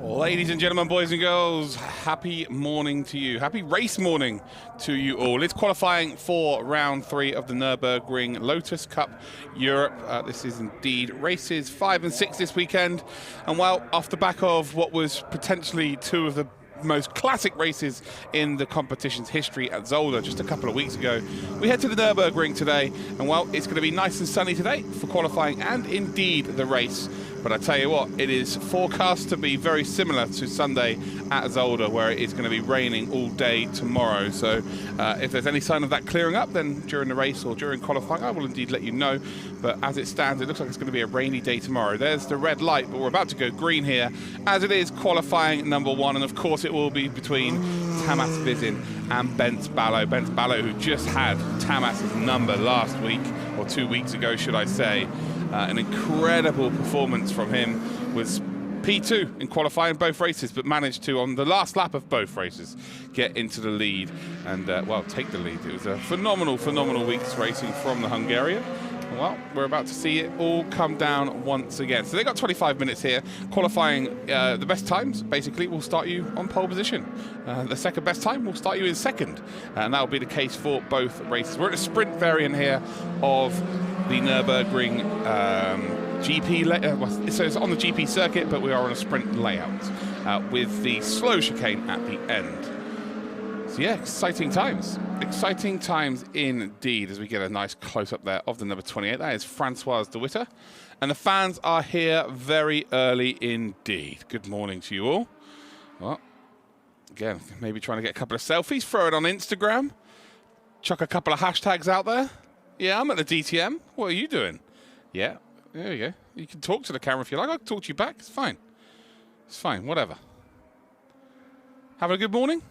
Ladies and gentlemen, boys and girls, happy morning to you. Happy race morning to you all. It's qualifying for round 3 of the Nürburgring Lotus Cup Europe. This is indeed races 5 and 6 this weekend. And well, off the back of what was potentially 2 of the most classic races in the competition's history at Zolder just a couple of weeks ago, we head to the Nürburgring today. And well, it's going to be nice and sunny today for qualifying and indeed the race. But I tell you what, it is forecast to be very similar to Sunday at Zolder, where it is going to be raining all day tomorrow. So if there's any sign of that clearing up, then during the race or during qualifying, I will indeed let you know. But as it stands, it looks like it's going to be a rainy day tomorrow. There's the red light, but we're about to go green here, as it is qualifying number 1. And of course, it will be between Tamas Vizin and Bence Ballo. Bence Ballo, who just had Tamas's number last week, or 2 weeks ago, should I say. An incredible performance from him. Was P2 in qualifying both races, but managed to, on the last lap of both races, get into the lead and, well, take the lead. It was a phenomenal week's racing from the Hungarian. Well, we're about to see it all come down once again. So they got 25 minutes here. Qualifying, the best times, basically, will start you on pole position. The second best time will start you in second. And that will be the case for both races. We're at a sprint variant here of the Nürburgring GP. So it's on the GP circuit, but we are on a sprint layout with the slow chicane at the end. So yeah, exciting times. Exciting times indeed, as we get a nice close-up there of the number 28. That is Francoise de Witter. And the fans are here very early indeed. Good morning to you all. Well, again, maybe trying to get a couple of selfies, throw it on Instagram, chuck a couple of hashtags out there. Yeah, I'm at the DTM. What are you doing? Yeah, there you go. You can talk to the camera if you like. I can talk to you back. It's fine. It's fine, whatever. Having a good morning?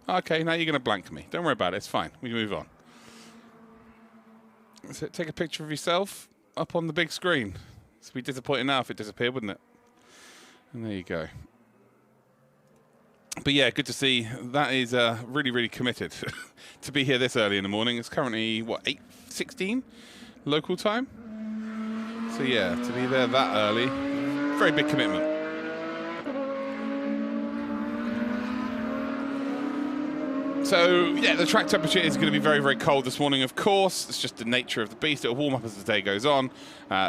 Okay, now you're going to blank me. Don't worry about it. It's fine. We can move on. So take a picture of yourself up on the big screen. It'd be disappointing now if it disappeared, wouldn't it? And there you go. But yeah, good to see. That is really committed to be here this early in the morning. It's currently, what, 8:16 local time? So yeah, to be there that early, very big commitment. So, yeah, the track temperature is going to be very cold this morning, of course. It's just the nature of the beast. It'll warm up as the day goes on.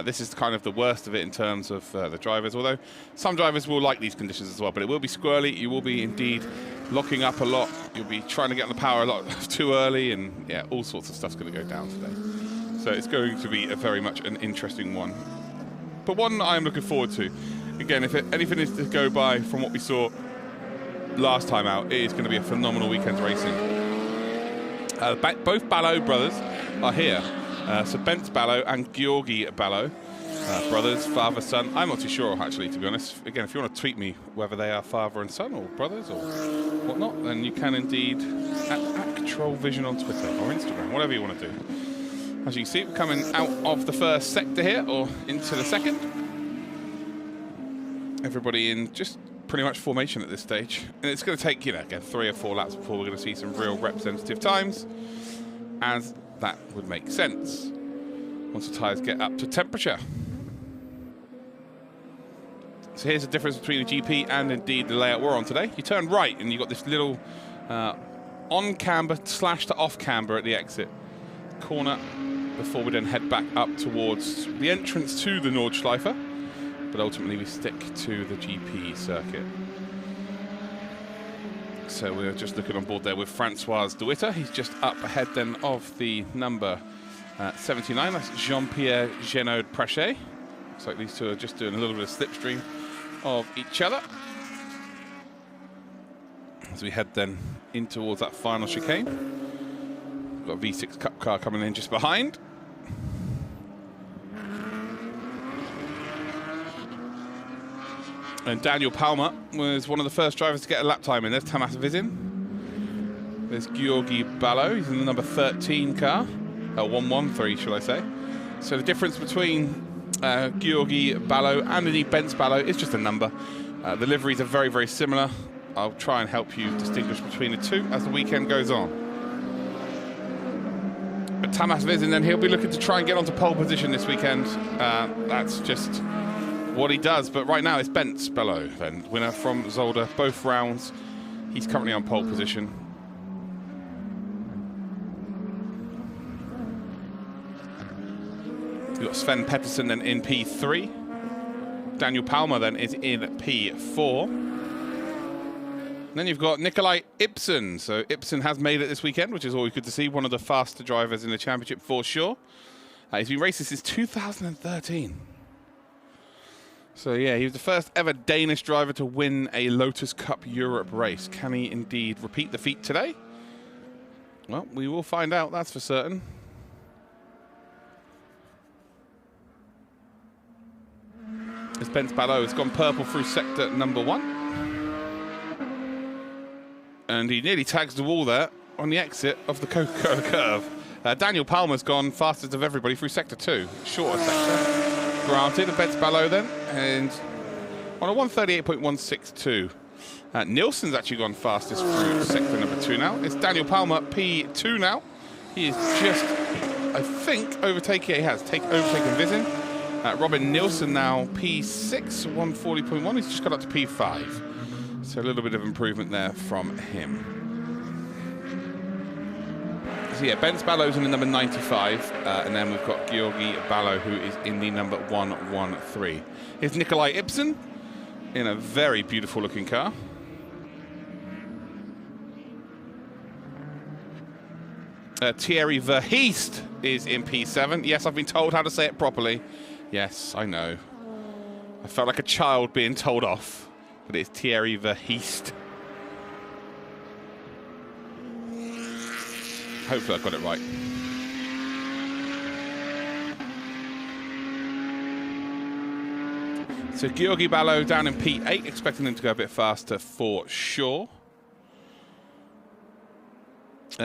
This is kind of the worst of it in terms of the drivers, although some drivers will like these conditions as well. But it will be squirrely. You will be, indeed, locking up a lot. You'll be trying to get on the power a lot too early. And, yeah, all sorts of stuff's going to go down today. So it's going to be very much an interesting one. But one I'm looking forward to. Again, if anything is to go by from what we saw last time out, it is going to be a phenomenal weekend's racing. Both Ballo brothers are here. So Bence Ballo and Georgi Ballo, brothers, father, son. I'm not too sure, actually, to be honest. Again, if you want to tweet me whether they are father and son or brothers or whatnot, then you can indeed at Trollvision on Twitter or Instagram, whatever you want to do. As you can see, we're coming out of the first sector here, or into the second. Everybody in just pretty much formation at this stage. And it's going to take, again, 3 or 4 laps before we're going to see some real representative times, as that would make sense once the tyres get up to temperature. So here's the difference between the GP and indeed the layout we're on today. You turn right and you've got this little on camber / to off camber at the exit corner before we then head back up towards the entrance to the Nordschleife. But ultimately we stick to the GP circuit. So we're just looking on board there with Francoise de Witter. He's just up ahead then of the number 79. That's Jean-Pierre Génaud-Prachet. Looks like these two are just doing a little bit of slipstream of each other. As we head then in towards that final chicane. We've got a V6 Cup car coming in just behind. And Daniel Palmer was one of the first drivers to get a lap time in. There's Tamas Vizin. There's Georgi Ballo. He's in the number 13 car. 113, should I say. So the difference between Georgi Ballo and indeed Bence Ballo is just a number. The liveries are very similar. I'll try and help you distinguish between the two as the weekend goes on. But Tamas Vizin, then he'll be looking to try and get onto pole position this weekend. That's just what he does. But right now it's Bence Bello, then winner from Zolder, both rounds. He's currently on pole position. We've got Sven Pettersson then in P3. Daniel Palmer then is in P4. And then you've got Nikolai Ibsen. So Ibsen has made it this weekend, which is always good to see. One of the faster drivers in the championship for sure. He's been racing since 2013. So yeah, he was the first ever Danish driver to win a Lotus Cup Europe race. Can he indeed repeat the feat today? Well, we will find out, that's for certain. As Bence Bello has gone purple through sector number 1. And he nearly tags the wall there on the exit of the Coca-Cola curve. Daniel Palmer's gone fastest of everybody through sector 2. Shorter sector. Granted, a Bence Bello then. And on a 138.162. Nielsen's actually gone fastest through sector number 2 now. It's Daniel Palmer, P2 now. He is just, I think, overtaking. He has overtaken Vizin. Robin Nielsen now P6, 140.1. He's just got up to P5. So a little bit of improvement there from him. So yeah, Bence Bello's in the number 95. And then we've got Georgi Ballo, who is in the number 113. Here's Nikolai Ibsen in a very beautiful looking car. Thierry Verheest is in P7. Yes, I've been told how to say it properly. Yes, I know. I felt like a child being told off, but it's Thierry Verheest. Hopefully I got it right. So Georgi Ballo down in P8, expecting him to go a bit faster for sure.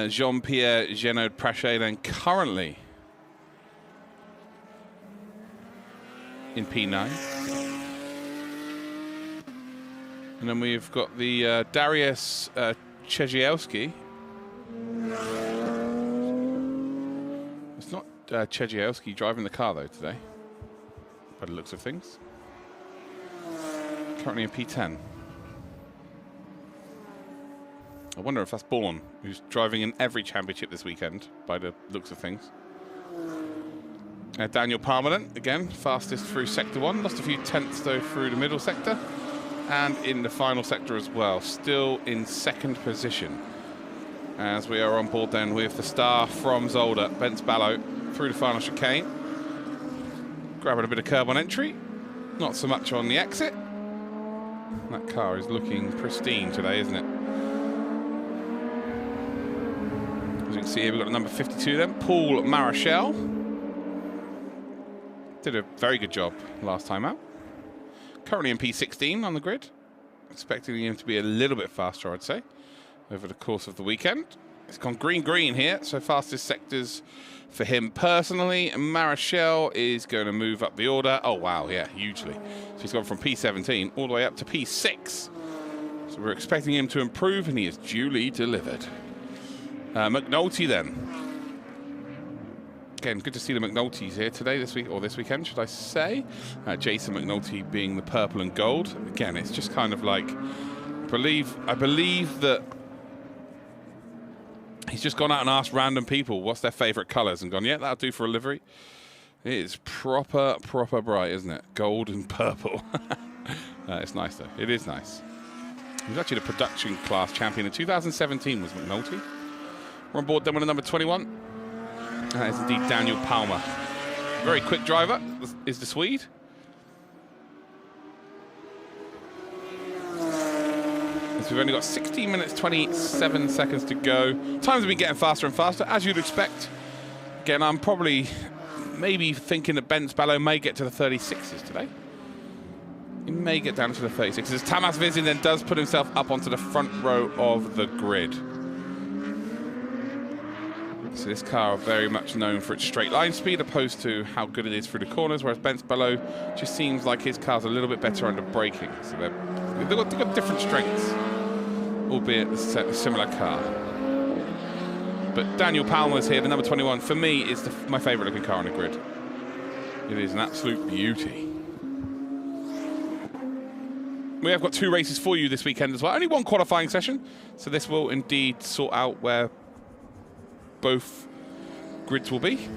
Jean-Pierre Jeannot-Praché then currently in P9. And then we've got the Darius Chejewski. It's not Chejewski driving the car though today, by the looks of things. Currently in P10. I wonder if that's Bourne, who's driving in every championship this weekend, by the looks of things. Daniel Palmer then, again, fastest through sector 1. Lost a few tenths though through the middle sector. And in the final sector as well. Still in second position. As we are on board then with the star from Zolder, Bence Bello, through the final chicane. Grabbing a bit of curb on entry. Not so much on the exit. That car is looking pristine today, isn't it? As you can see here, we've got the number 52 then, Paul Marachel. Did a very good job last time out. Currently in P16 on the grid. Expecting him to be a little bit faster, I'd say, over the course of the weekend. It's gone green here, so fastest sectors for him personally. Marachel is going to move up the order. Oh, wow, yeah, hugely. So he's gone from P17 all the way up to P6. So we're expecting him to improve, and he is duly delivered. McNulty then. Again, good to see the McNultys here today, this weekend, should I say. Jason McNulty being the purple and gold. Again, it's just kind of like, I believe that he's just gone out and asked random people what's their favourite colours and gone, yeah, that'll do for a livery. It is proper bright, isn't it? Gold and purple. It's nice though, it is nice. He was actually the production class champion in 2017 was McNulty. We're on board then with the number 21. That is indeed Daniel Palmer. Very quick driver is the Swede. So we've only got 16 minutes, 27 seconds to go. Times have been getting faster and faster, as you'd expect. Again, I'm probably maybe thinking that Bence Bello may get to the 36s today. He may get down to the 36s. As Tamas Vizin then does put himself up onto the front row of the grid. So this car very much known for its straight line speed opposed to how good it is through the corners, whereas Bence Bello just seems like his car's a little bit better under braking. So they've got different strengths, albeit a similar car. But Daniel Palmer's here, the number 21, for me is my favourite looking car on the grid. It is an absolute beauty. We have got 2 races for you this weekend as well. Only 1 qualifying session, so this will indeed sort out where both grids will be.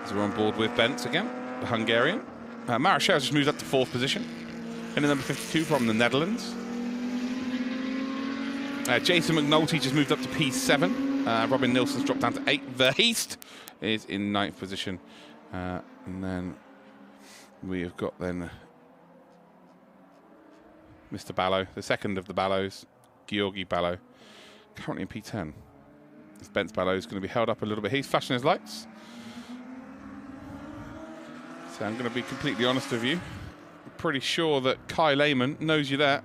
As we're on board with Bentz again, the Hungarian. Marechal just moved up to 4th position. In the number 52 from the Netherlands. Jason McNulty just moved up to P7. Robin Nilsson's dropped down to 8th. Verheest is in 9th position. And then we have got then Mr. Ballo, the second of the Ballos, Georgi Ballo, currently in P10. This Bentz Ballo is going to be held up a little bit. He's flashing his lights. So I'm going to be completely honest with you. I'm pretty sure that Kai Lehmann knows you there.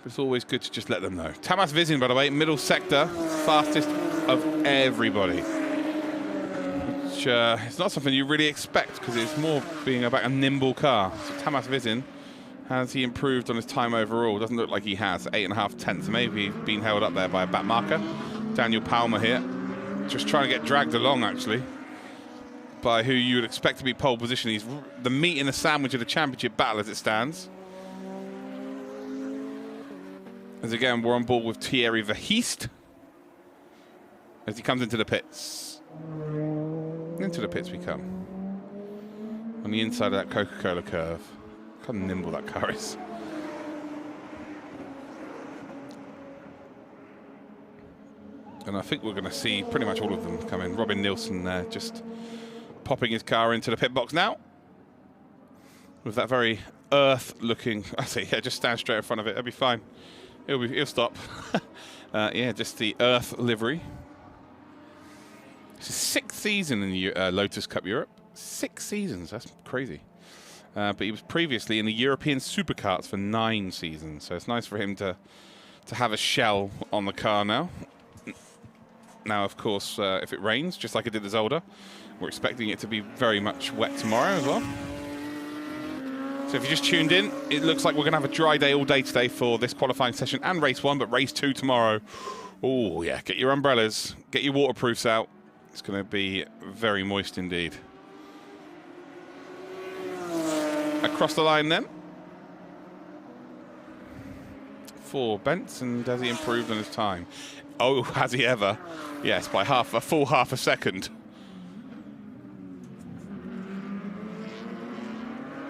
It's always good to just let them know. Tamas Vizin, by the way, middle sector, fastest of everybody. Which is not something you really expect, because it's more being about a nimble car. So Tamas Vizin, has he improved on his time overall? Doesn't look like he has. 8.5 tenths, maybe been held up there by a back marker. Daniel Palmer here, just trying to get dragged along, actually, by who you would expect to be pole position. He's the meat in the sandwich of the championship battle as it stands. As again, we're on board with Thierry Verheest as he comes into the pits. Into the pits we come. On the inside of that Coca-Cola curve. Look how nimble that car is. And I think we're going to see pretty much all of them come in. Robin Nilsson there, just popping his car into the pit box now. With that very earth-looking, I say, yeah, just stand straight in front of it. It'll be fine. He'll stop. Yeah, just the Earth livery. It's his 6th season in the Lotus Cup Europe. 6 seasons, that's crazy. But he was previously in the European Superkarts for 9 seasons. So it's nice for him to have a shell on the car now. Now, of course, if it rains, just like it did the Zolder, we're expecting it to be very much wet tomorrow as well. So if you just tuned in, it looks like we're going to have a dry day all day today for this qualifying session and race 1, but race 2 tomorrow. Oh, yeah, get your umbrellas, get your waterproofs out. It's going to be very moist indeed. Across the line then. For Bentz, and has he improved on his time? Oh, has he ever? Yes, by a full half a second.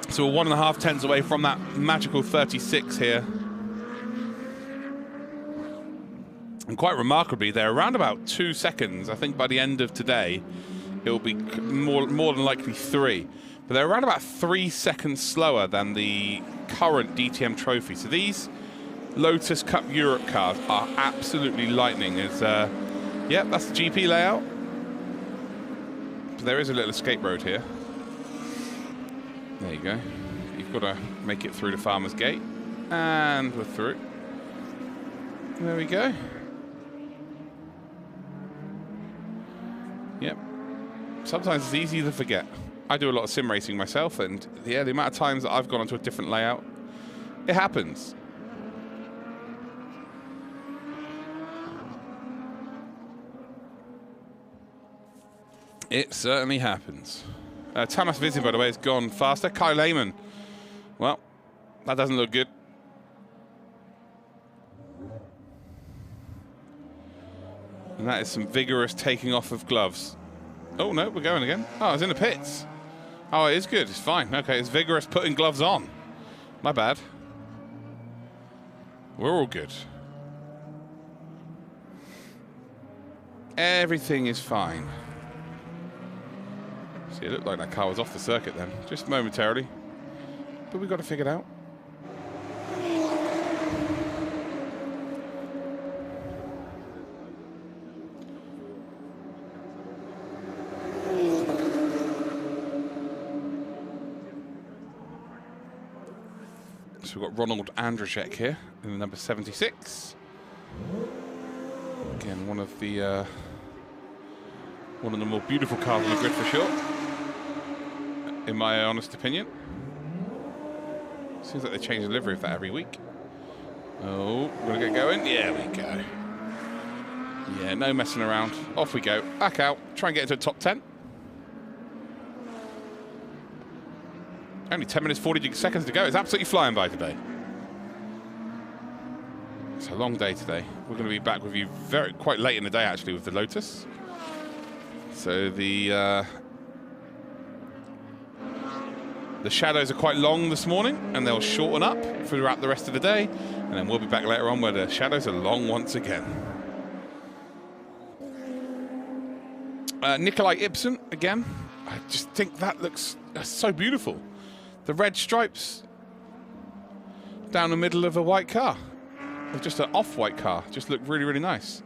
So we're 1.5 tenths away from that magical 36 here. And quite remarkably, they're around about 2 seconds. I think by the end of today, it'll be more than likely 3. But they're around about 3 seconds slower than the current DTM trophy. So these Lotus Cup Europe cars are absolutely lightning. Yep, that's the GP layout. But there is a little escape road here. There you go. You've got to make it through the Farmer's Gate. And we're through. There we go. Yep. Sometimes it's easy to forget. I do a lot of sim racing myself, and yeah, the amount of times that I've gone onto a different layout, it happens. It certainly happens. Tamas Vizin, by the way, has gone faster. Kai Lehmann, well, that doesn't look good. And that is some vigorous taking off of gloves. Oh, no, we're going again. Oh, it's in the pits. Oh, it is good. It's fine. Okay, it's vigorous putting gloves on. My bad. We're all good. Everything is fine. See, it looked like that car was off the circuit then, just momentarily. But we've got to figure it out. So we've got Ronald Andrzejczyk here in the number 76. Again, one of the more beautiful cars on the grid for sure, in my honest opinion. Seems like they change the livery of that every week. Oh, we're gonna get going. Yeah, we go. Yeah, no messing around. Off we go. Back out. Try and get into the top 10. Only 10 minutes, 40 seconds to go. It's absolutely flying by today. It's a long day today. We're going to be back with you quite late in the day, actually, with the Lotus. So the shadows are quite long this morning, and they'll shorten up throughout the rest of the day. And then we'll be back later on where the shadows are long once again. Nikolai Ibsen, again. I just think that looks so beautiful. The red stripes down the middle of a white car. Or just an off-white car. Just look really, really nice.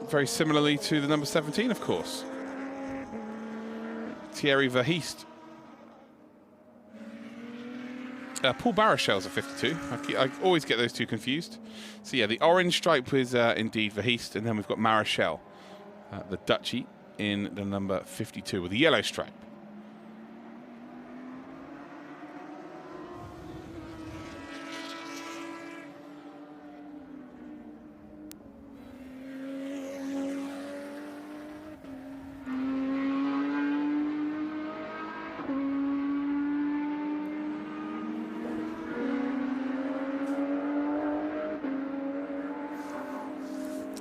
Very similarly to the number 17, of course. Thierry Verheest. Paul Barachel's a 52. I always get those two confused. So yeah, the orange stripe is indeed Verheest, and then we've got Marechal, the Dutchie, in the number 52 with the yellow stripe.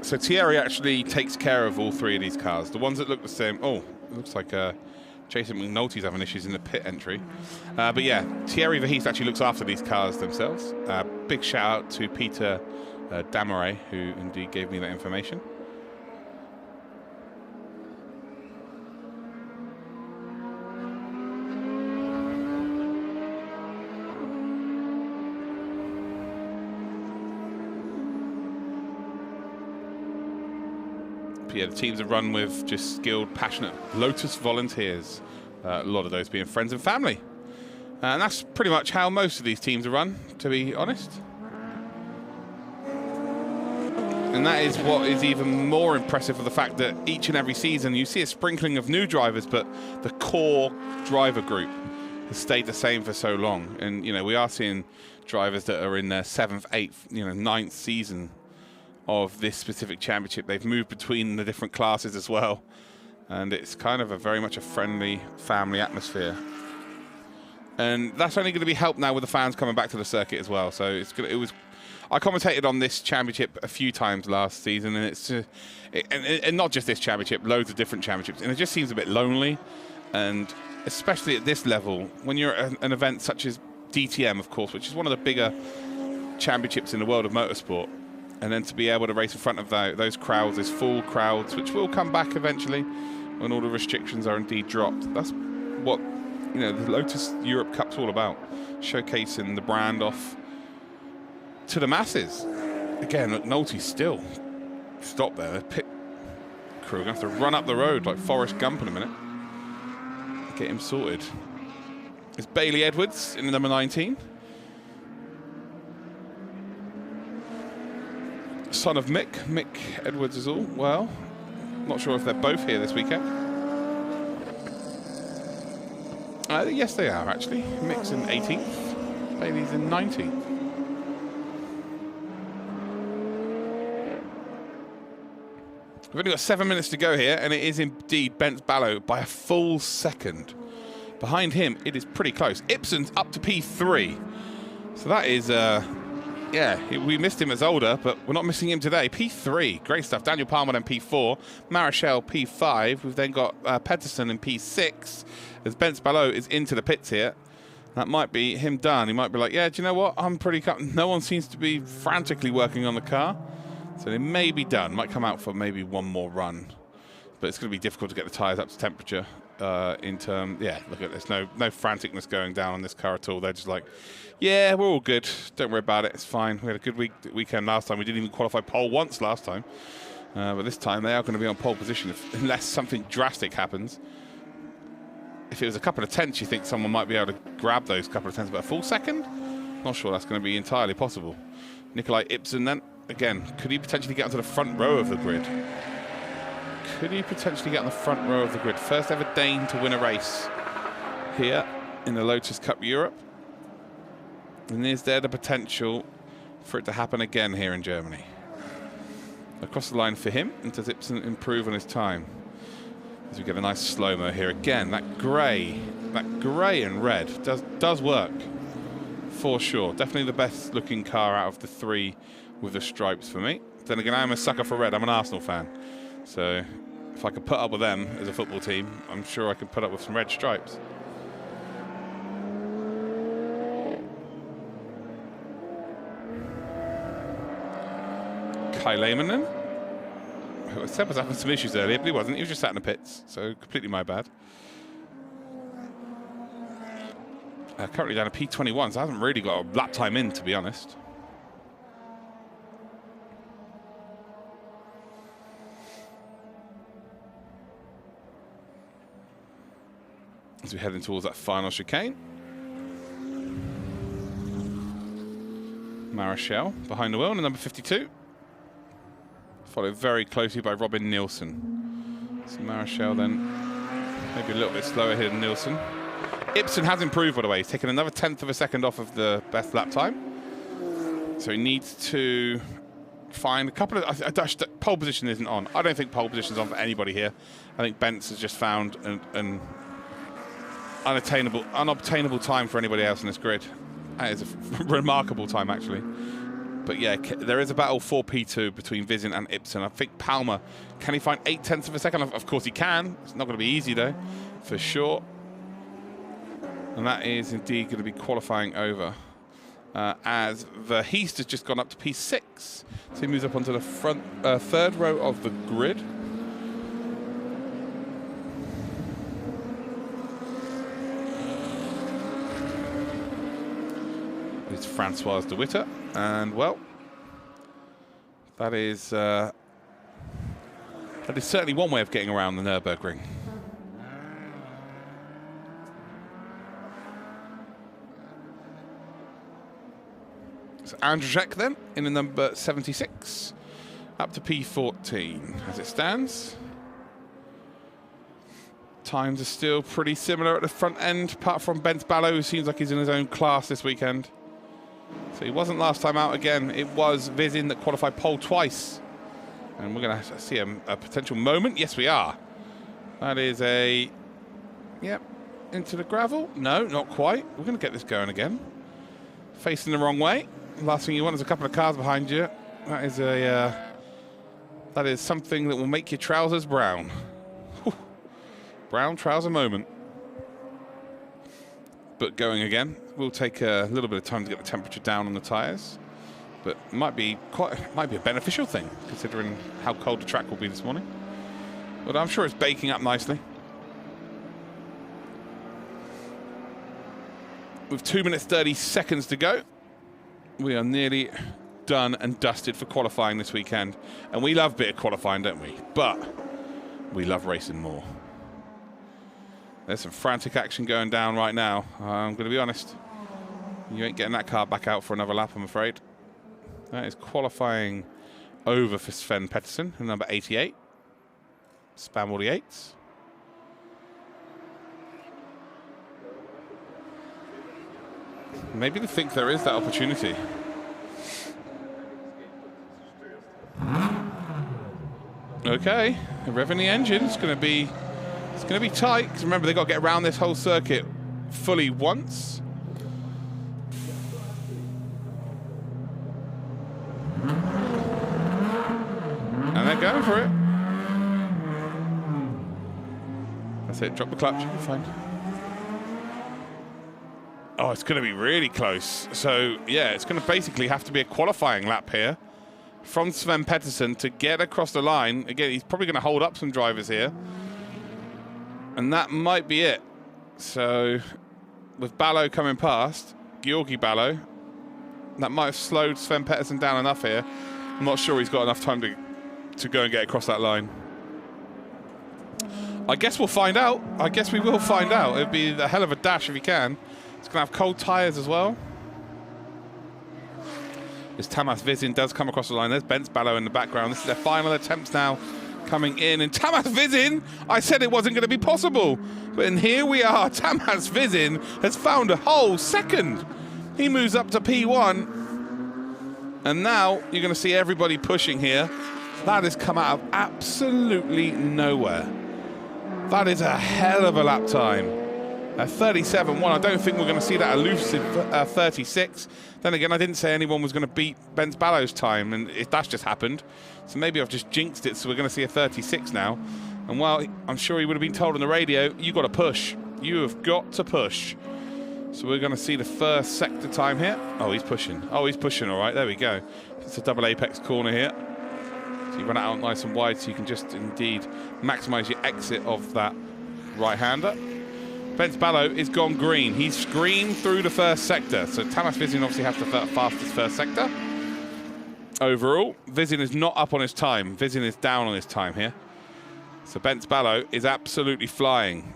So Thierry actually takes care of all three of these cars. The ones that look the same. Oh, it looks like Jason McNulty's having issues in the pit entry. But yeah, Thierry Verheest actually looks after these cars themselves. Big shout out to Peter Damaret, who indeed gave me that information. Yeah, the teams are run with just skilled, passionate Lotus volunteers. A lot of those being friends and family. And that's pretty much how most of these teams are run, to be honest. And that is what is even more impressive for the fact that each and every season you see a sprinkling of new drivers, but the core driver group has stayed the same for so long. And, you know, we are seeing drivers that are in their 7th, 8th, 9th season of this specific championship. They've moved between the different classes as well, and it's kind of very much a friendly family atmosphere, and that's only going to be helped now with the fans coming back to the circuit as well. So I commentated on this championship a few times last season, and and not just this championship, loads of different championships, and it just seems a bit lonely. And especially at this level, when you're at an event such as DTM, of course, which is one of the bigger championships in the world of motorsport, and then to be able to race in front of those crowds, those full crowds, which will come back eventually when all the restrictions are indeed dropped. That's what the Lotus Europe Cup's all about, showcasing the brand off to the masses. Again, McNulty still stop there. The pit crew are going to have to run up the road like Forrest Gump in a minute. Get him sorted. It's Bailey Edwards in the number 19. Son of Mick Edwards is all. Well, not sure if they're both here this weekend. Yes, they are actually. Mick's in 18th, Bailey's in 19th. We've only got 7 minutes to go here, and it is indeed Bence Ballo by a full second. Behind him, it is pretty close. Ibsen's up to P3. So that is... yeah, we missed him as older, but we're not missing him today. P3, great stuff. Daniel Palmer then P4, Marechal P5. We've then got Pedersen in P6. As Bence Ballo is into the pits here, that might be him done. He might be like, yeah, do you know what? I'm pretty... No one seems to be frantically working on the car. So they may be done. Might come out for maybe one more run. But it's going to be difficult to get the tyres up to temperature. Yeah, look at this. No franticness going down on this car at all. They're just like, yeah, we're all good. Don't worry about it. It's fine. We had a good weekend last time. We didn't even qualify pole once last time. But this time they are going to be on pole position unless something drastic happens. If it was a couple of tenths, you think someone might be able to grab those couple of tenths, but a full second? Not sure that's going to be entirely possible. Nikolai Ibsen then, again, could he potentially get onto the front row of the grid? Could he potentially get on the front row of the grid? First ever Dane to win a race here in the Lotus Cup Europe. And is there the potential for it to happen again here in Germany? across the line for him. And does Ibsen improve on his time? As we get a nice slow-mo here again. That grey and red does work for sure. Definitely the best looking car out of the three with the stripes for me. Then again, I'm a sucker for red. I'm an Arsenal fan. So if I could put up with them as a football team, I'm sure I could put up with some red stripes. Kai Lehmann then. Seb was having some issues earlier, but he wasn't. He was just sat in the pits, so completely my bad. Currently down to P21, so I haven't really got a lap time in, to be honest. As we head in towards that final chicane. Marichal behind the wheel in number 52. Followed very closely by Robin Nielsen. So Marichal then maybe a little bit slower here than Nielsen. Ibsen has improved, by the way. He's taken another 1/10 of a second off of the best lap time. So he needs to find a couple of... pole position isn't on. I don't think pole position is on for anybody here. I think Bentz has just found an unobtainable time for anybody else in this grid. That is a remarkable time, actually. But yeah, there is a battle for P2 between Vizin and Ibsen. I think Palmer, can he find 0.8 of a second? Of course he can. It's not going to be easy, though, for sure. And that is indeed going to be qualifying over. As Verheest has just gone up to P6. So he moves up onto the front third row of the grid. It's Francois de Witter, and well, that is certainly one way of getting around the Nürburgring. So Andrzej then in the number 76, up to P14 as it stands. Times are still pretty similar at the front end, apart from Bentz Ballo, who seems like he's in his own class this weekend. So he wasn't last time out again. It was Vizin that qualified pole twice. And we're going to see a potential moment. Yes, we are. That is a... Yep. Into the gravel. No, not quite. We're going to get this going again. Facing the wrong way. Last thing you want is a couple of cars behind you. That is a... that is something that will make your trousers brown. Whew. Brown trouser moment. But going again. Will take a little bit of time to get the temperature down on the tyres, but might be a beneficial thing considering how cold the track will be this morning. But I'm sure it's baking up nicely. With 2 minutes 30 seconds to go, we are nearly done and dusted for qualifying this weekend, and we love a bit of qualifying, don't we? But we love racing more. There's some frantic action going down right now. I'm going to be honest. You ain't getting that car back out for another lap, I'm afraid. That is qualifying over for Sven Pettersson, number 88. Spam all the 8s. Maybe they think there is that opportunity. Okay, revving the engine. It's going to be tight. Because remember, they've got to get around this whole circuit fully once. And they're going for it. That's it. Drop the clutch. You're fine. Oh, it's going to be really close. So, yeah, it's going to basically have to be a qualifying lap here from Sven Pettersson to get across the line. Again, he's probably going to hold up some drivers here. And that might be it. So, with Ballo coming past, Georgi Ballo, that might have slowed Sven Pettersson down enough here. I'm not sure he's got enough time to go and get across that line. I guess we'll find out. I guess we will find out. It'd be a hell of a dash if he can. It's going to have cold tyres as well. As Tamas Vizin does come across the line. There's Bentz Ballo in the background. This is their final attempts now coming in. And Tamas Vizin, I said it wasn't going to be possible. But here we are. Tamas Vizin has found a whole second. He moves up to P1. And now you're going to see everybody pushing here That has come out of absolutely nowhere. That is a hell of a lap time. 37.1. I don't think we're going to see that elusive 36. Then again, I didn't say anyone was going to beat Ben Ballow's time, and that's just happened. So maybe I've just jinxed it, so we're going to see a 36 now. And while I'm sure he would have been told on the radio, you got to push. You have got to push. So we're going to see the first sector time here. Oh, he's pushing. Oh, he's pushing, all right. There we go. It's a double apex corner here. So you run it out nice and wide so you can just indeed maximise your exit of that right-hander. Ben Ballow is gone green. He's screamed through the first sector. So Tamas Vizin obviously has the fastest first sector. Overall, Vizin is not up on his time. Vizin is down on his time here. So Ben Ballow is absolutely flying.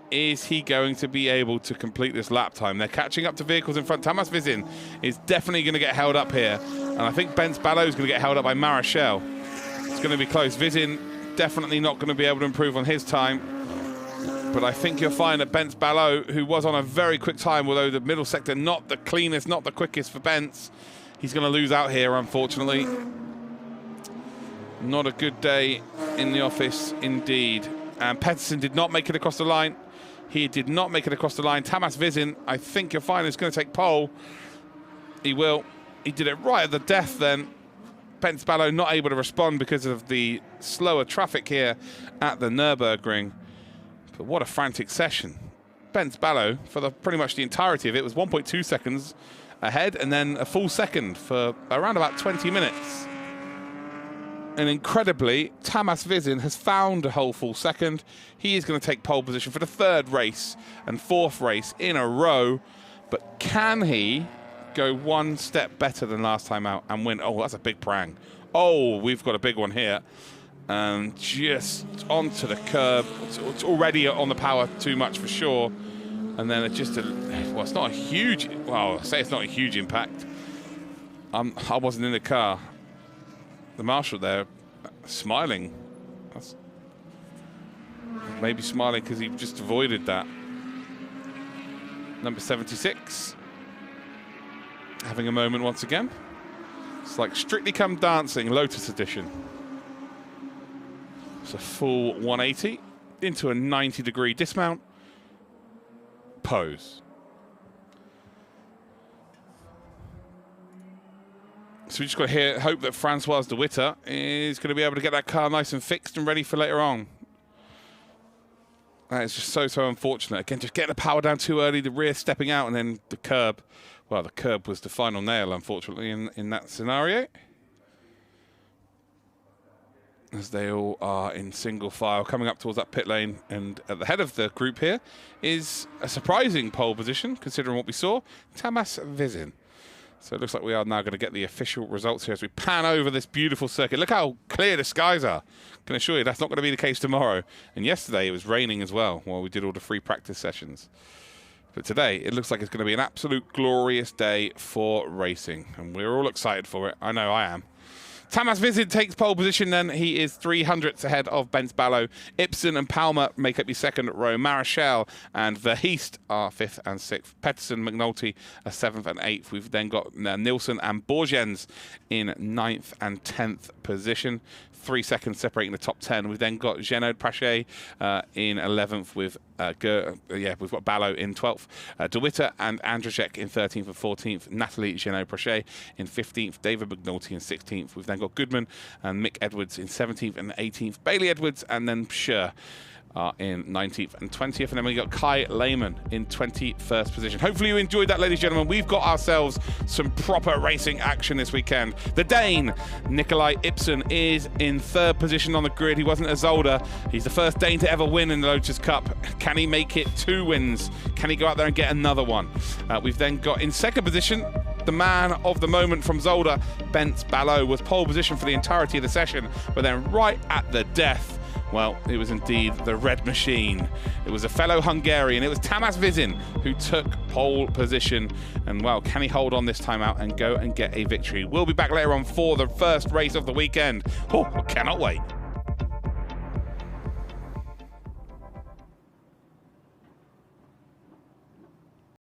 Is he going to be able to complete this lap time? They're catching up to vehicles in front. Tamas Vizin is definitely going to get held up here. And I think Ben Ballow is going to get held up by Marichal. It's going to be close. Vizin definitely not going to be able to improve on his time. But I think you'll find that Ben Ballow, who was on a very quick time, although the middle sector not the cleanest, not the quickest for Bence, he's going to lose out here, unfortunately. Not a good day in the office, indeed. And Pettersson did not make it across the line. He did not make it across the line. Tamas Vizin, I think you'll find, is going to take pole. He will. He did it right at the death then. Ben Ballow not able to respond because of the slower traffic here at the Nürburgring. But what a frantic session. Ben Ballow, for pretty much the entirety of it, was 1.2 seconds ahead, and then a full second for around about 20 minutes. And incredibly, Tamas Vizin has found a whole full second. He is going to take pole position for the third race and fourth race in a row. But can he go one step better than last time out and win? Oh, that's a big prang. Oh, we've got a big one here. And just onto the curb. It's already on the power too much for sure. And then it's just well, it's not a huge, well, I'll say it's not a huge impact. I wasn't in the car. The marshal there, smiling. That's maybe smiling because he just avoided that. Number 76, having a moment once again. It's like Strictly Come Dancing, Lotus edition. It's a full 180 into a 90-degree dismount. Pose. So we just got to hope that Francois de Witter is going to be able to get that car nice and fixed and ready for later on. That is just so unfortunate. Again, just getting the power down too early, the rear stepping out, and then the curb. Well, the curb was the final nail, unfortunately, in that scenario. As they all are in single file, coming up towards that pit lane. And at the head of the group here is a surprising pole position, considering what we saw, Tamas Vizin. So it looks like we are now going to get the official results here as we pan over this beautiful circuit. Look how clear the skies are. I can assure you that's not going to be the case tomorrow. And yesterday it was raining as well while we did all the free practice sessions. But today it looks like it's going to be an absolute glorious day for racing. And we're all excited for it. I know I am. Tamas Vizin takes pole position then. He is 300ths ahead of Ben Ballow. Ibsen and Palmer make up your second row. Marichal and Verheest are 5th and 6th. Pettersson, McNulty are 7th and 8th. We've then got Nilsson and Borgens in 9th and 10th position. 3 seconds separating the top 10. We've then got Jeannot Praché in 11th with we've got Ballow in 12th. De Witter and Andrzejczyk in 13th and 14th. Natalie Jeannot Praché in 15th. David McNulty in 16th. We've then got Goodman and Mick Edwards in 17th and 18th. Bailey Edwards and then Schur are in 19th and 20th. And then we got Kai Lehman in 21st position. Hopefully you enjoyed that, ladies and gentlemen. We've got ourselves some proper racing action this weekend. The Dane, Nikolai Ibsen, is in 3rd position on the grid. He wasn't as older. He's the first Dane to ever win in the Lotus Cup. Can he make it 2 wins? Can he go out there and get another one? We've then got in 2nd position, the man of the moment from Zolder, Ben Ballow, was pole position for the entirety of the session, but then right at the death, well, it was indeed the Red Machine. It was a fellow Hungarian. It was Tamas Vizin who took pole position. And, well, can he hold on this time out and go and get a victory? We'll be back later on for the first race of the weekend. Oh, I cannot wait.